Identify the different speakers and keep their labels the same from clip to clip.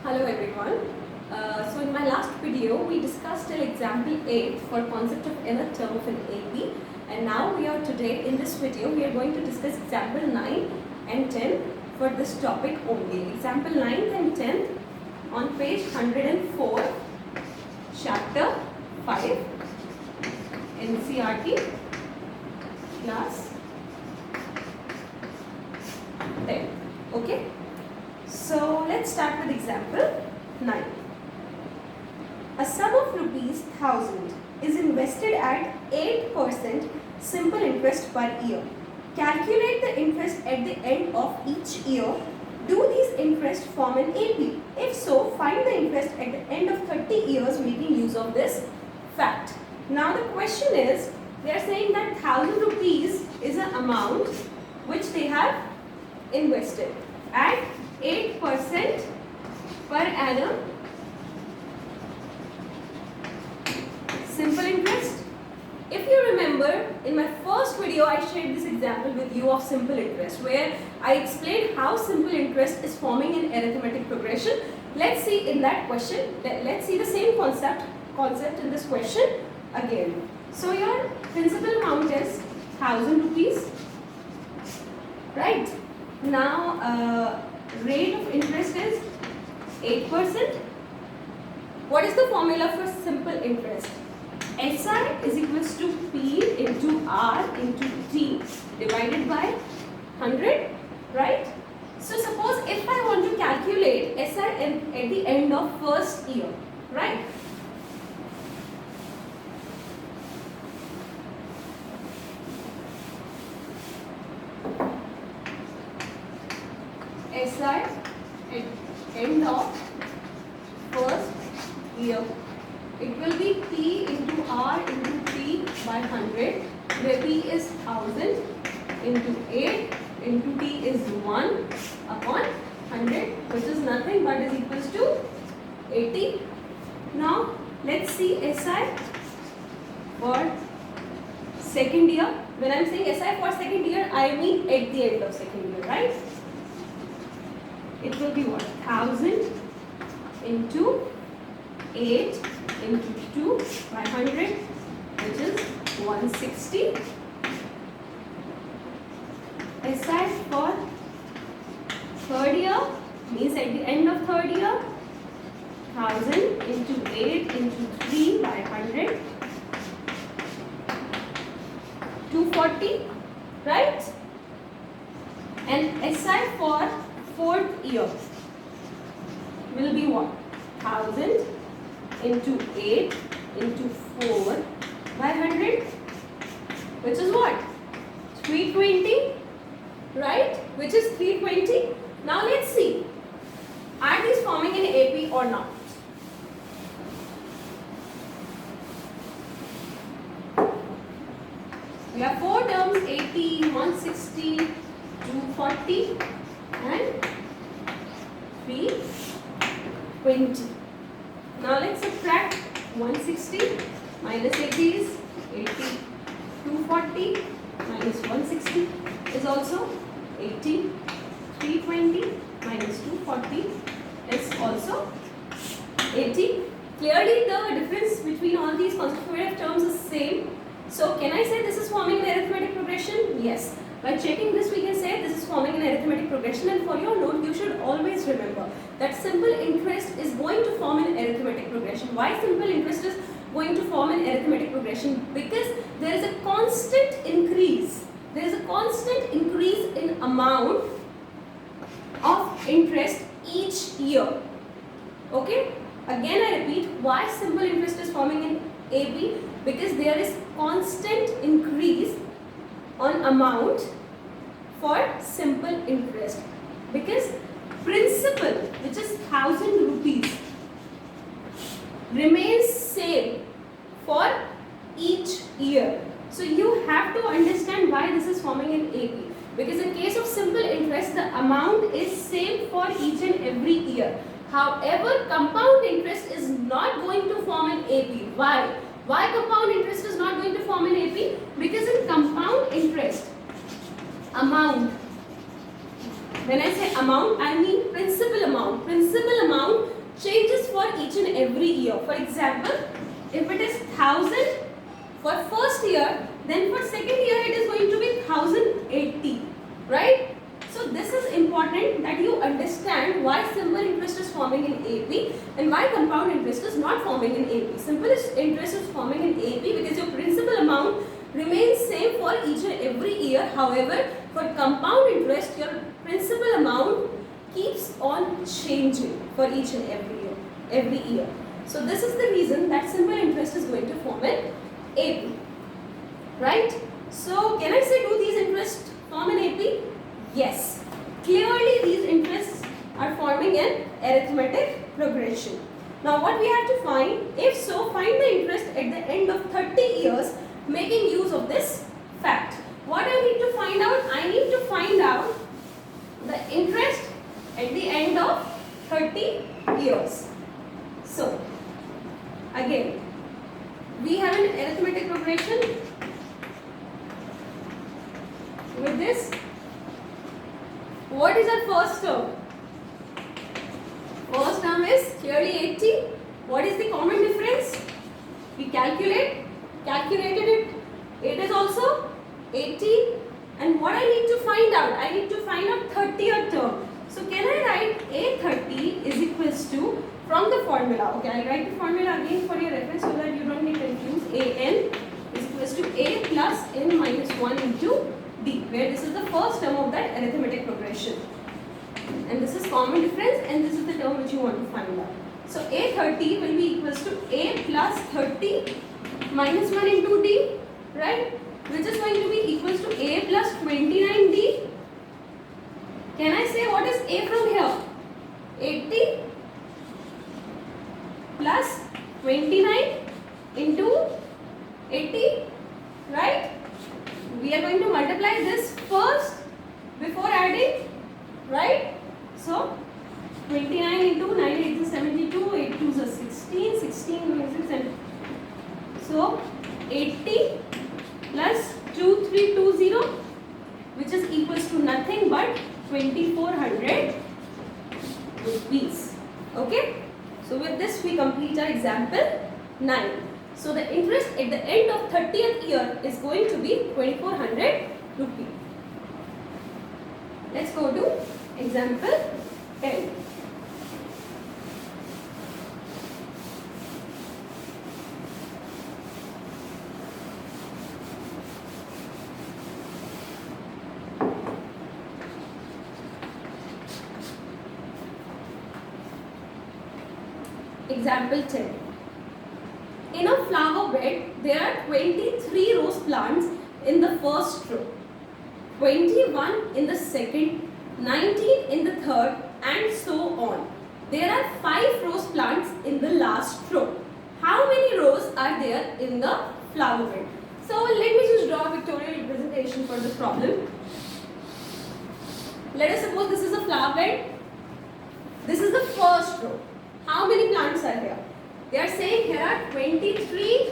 Speaker 1: Hello everyone. So in my last video we discussed till example 8 for concept of nth term of an AP, and now we are today in this video we are going to discuss example 9 and 10 for this topic only. Example 9 and 10 on page 104, chapter 5, NCERT, class 10. Okay. So let's start with example 9. A sum of rupees 1000 is invested at 8% simple interest per year. Calculate the interest at the end of each year. Do these interests form an AP? If so, find the interest at the end of 30 years making use of this fact. Now the question is, they are saying that 1000 rupees is an amount which they have invested at 8% per annum simple interest. If you remember, in my first video I shared this example with you of simple interest where I explained how simple interest is forming an arithmetic progression. Let's see in that question, let's see the same concept in this question again. So your principal amount is 1000 rupees, right? Now rate of interest is 8%. What is the formula for simple interest? SI is equals to P into R into T divided by 100, right? So suppose if I want to calculate SI at the end of first year, right? SI at end of first year, it will be P into R into T by 100, where P is 1000 into 8 into T is 1 upon 100, which is nothing but is equals to 80. Now let's see SI for second year. When I am saying SI for second year, I mean at the end of second year, right? It will be what? 1000 into 8 into 2 by 100, which is 160. SI for third year means at the end of third year, 1000 into 8 into 3 by 100, 240, right? And SI for fourth year will be what? 1000 into 8 into 4 by 100, which is what? 320, right? Which is 320. Now let's see, are these forming an AP or not? We have four terms: 80, 160, 240 and 320. Now let's subtract 160 minus 80 is 80. 240 minus 160 is also 80. 320 minus 240 is also 80. Clearly the difference between all these consecutive terms is same. So can I say this is forming an arithmetic progression? Yes. By checking this, we can say this is forming an arithmetic progression, and for your note, you should always remember that simple interest is going to form an arithmetic progression. Why simple interest is going to form an arithmetic progression? Because there is a constant increase. There is a constant increase in amount of interest each year. Okay? Again, I repeat, why simple interest is forming an AP? Because there is constant increase on amount for simple interest, because principal, which is 1000 rupees, remains same for each year. So you have to understand why this is forming an AP, because in case of simple interest the amount is same for each and every year. However, compound interest is not going to form an AP. Why? Why compound interest is not going to form an AP? Because in compound interest, amount When I say amount, I mean principal amount. Principal amount changes for each and every year. For example, if it is 1000 for first year, then for second year it is going to be 1080, right? So this is important that you understand why simple interest is forming in AP and why compound interest is not forming in AP. Simple interest is forming in AP because your principal amount remains same for each and every year. However, for compound interest, your principal amount keeps on changing for each and every year. So this is the reason that simple interest is going to form in AP, right? So can I say, do these interests form in AP? Yes, clearly these interests are forming an arithmetic progression. Now what we have to find? If so, find the interest at the end of 30 years making use of this fact. What I need to find out? I need to find out the interest at the end of 30 years. So again, we have an arithmetic progression with this. What is our first term? First term is clearly 80. What is the common difference? We calculated it. It is also 80. And what I need to find out? I need to find out 30th term. So can I write A30 is equals to, from the formula, okay, I'll write the formula again for your reference so that you don't get confused. AN is equals to A plus N minus 1 into D, where this is the first term of that arithmetic progression. And this is common difference and this is the term which you want to find out. So A30 will be equals to A plus 30 minus 1 into D, right? Which is going to be equals to A plus 29D. Can I say what is A from here? 80 plus 29 into 80, right? We are going to multiply this first before adding, right? So 29 into 9 8 is 72, 8 2 is 16, 16 is 6, so 80 plus 2320, which is equals to nothing but 2400 rupees. Okay, so with this we complete our example 9. So the interest at the end of 30th year is going to be 2400 rupees. Let's go to example 10. Example 10. In a flower bed, there are 23 rose plants in the first row, 21 in the second, 19 in the third, and so on. There are 5 rose plants in the last row. How many rows are there in the flower bed? So let me just draw a pictorial representation for this problem. Let us suppose this is a flower bed. This is the first row. How many plants are here? They are saying here are 23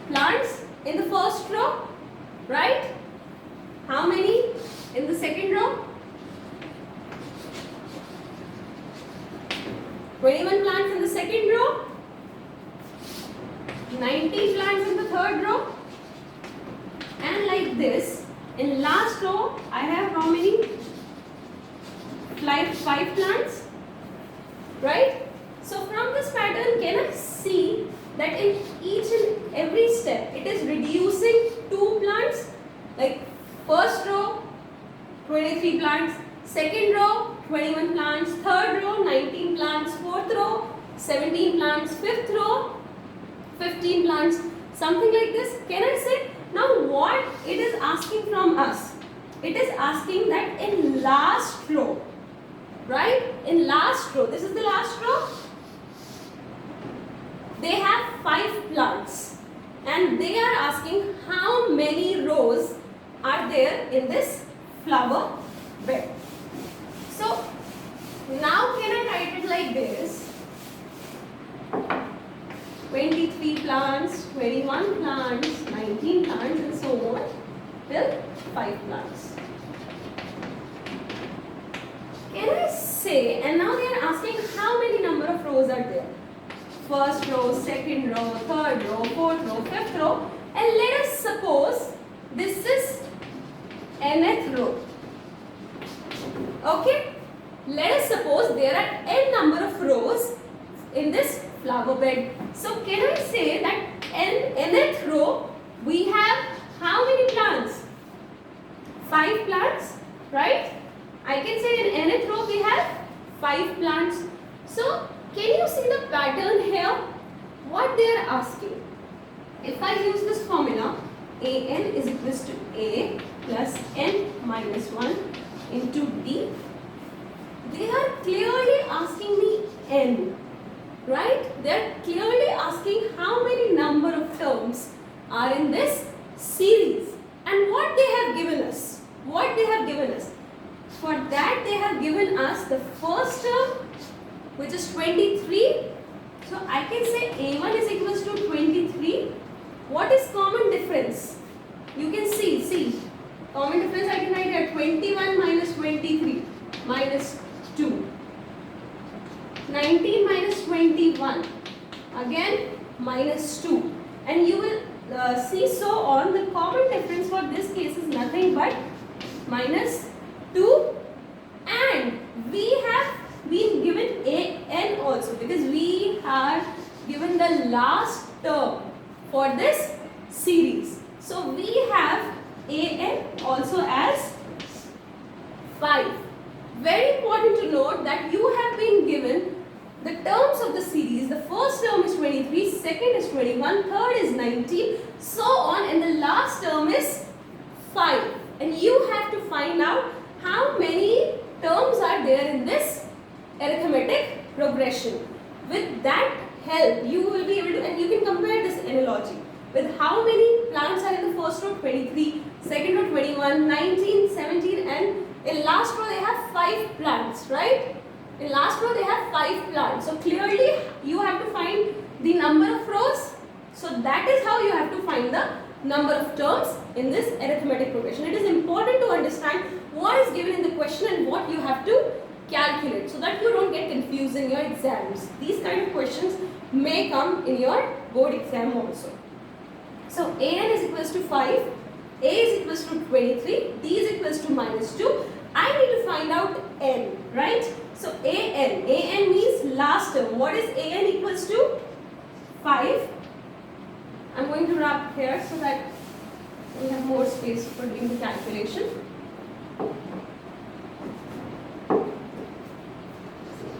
Speaker 1: plants in the first row, right? How many in the second row? 21 plants in the second row, 19 plants in the third row, and like this. In last row, I have how many? 5 plants, right? So from this pattern, can I see that in each and every step, it is reducing 2 plants? Like first row, 23 plants, second row, 21 plants, third row, 19 plants, fourth row, 17 plants, fifth row, 15 plants, something like this. Can I say? Now what it is asking from us? It is asking that in last row, right? In last row, this is the last row. They have 5 plants and they are asking how many rows are there in this flower bed. So now can I write it like this? 23 plants, 21 plants, 19 plants and so on till 5 plants. say, and now they are asking how many number of rows are there. First row, second row, third row, fourth row, fifth row, and let us suppose this is nth row. Okay? Let us suppose there are n number of rows in this flower bed. So can I say that nth row we have how many plants? 5 plants, right? I can say in nth row we have 5 plants. So can you see the pattern here? What they are asking? If I use this formula, an is equals to a plus n minus 1 into d, they are clearly asking me n, right? They are clearly asking how many number of terms are in this series and what they have given us. What they have given us? For that they have given us the first term, which is 23. So I can say a1 is equals to 23. What is common difference? You can see common difference I can write here 21 minus 23 minus 2. 19 minus 21 again minus 2, and you will see so on. The common difference for this case is nothing but minus 2, and we have been given an also because we are given the last term for this series. So we have an also as 5. Very important to note that you have been given the terms of the series. The first term is 23, second is 21, third is 19, so on, and the last term is 5. And you have to find out how many terms are there in this arithmetic progression. With that help, you will be able to, and you can compare this analogy with how many plants are in the first row, 23, second row 21, 19, 17, and in last row they have 5 plants, right? In last row they have 5 plants. So clearly you have to find the number of rows. So that is how you have to find the number of terms in this arithmetic progression. It is important to understand what is given in the question and what you have to calculate so that you don't get confused in your exams. These kind of questions may come in your board exam also. So an is equals to 5, a is equals to 23, d is equals to minus 2. I need to find out n, right? So an means last term. What is an equals to? 5. I'm going to wrap here so that we have more space for doing the calculation.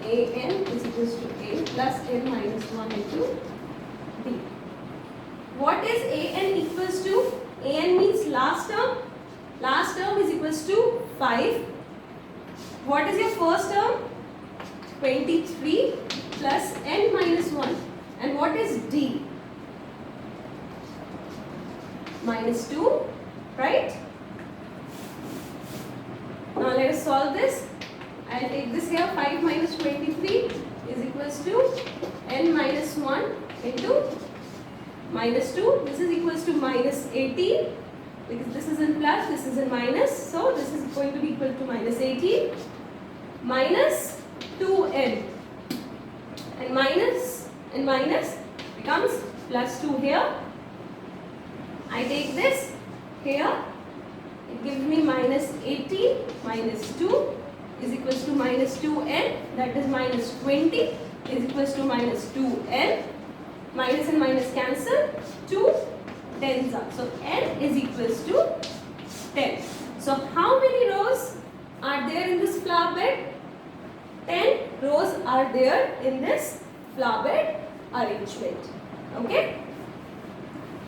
Speaker 1: an is equals to a plus n minus 1 into d. What is an equals to? An means last term. Last term is equals to 5. What is your first term? 23 plus n minus 1. And what is d? Minus 2, right? Now let us solve this. I'll take this here. 5 minus 23 is equals to n minus 1 into minus 2. This is equals to minus 18 because this is in plus, this is in minus. So this is going to be equal to minus 18 minus 2n, and minus becomes plus 2 here. I take this here, it gives me minus 18 minus 2 is equals to minus 2n, that is minus 20 is equals to minus 2n. Minus and minus cancel, 2 tens are. So n is equals to 10. So how many rows are there in this flower bed? 10 rows are there in this flower bed arrangement. Okay?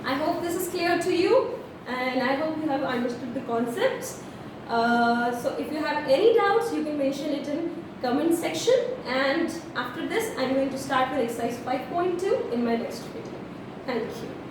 Speaker 1: I hope this is clear to you and I hope you have understood the concepts. So if you have any doubts, you can mention it in comment section, and after this I am going to start with exercise 5.2 in my next video. Thank you.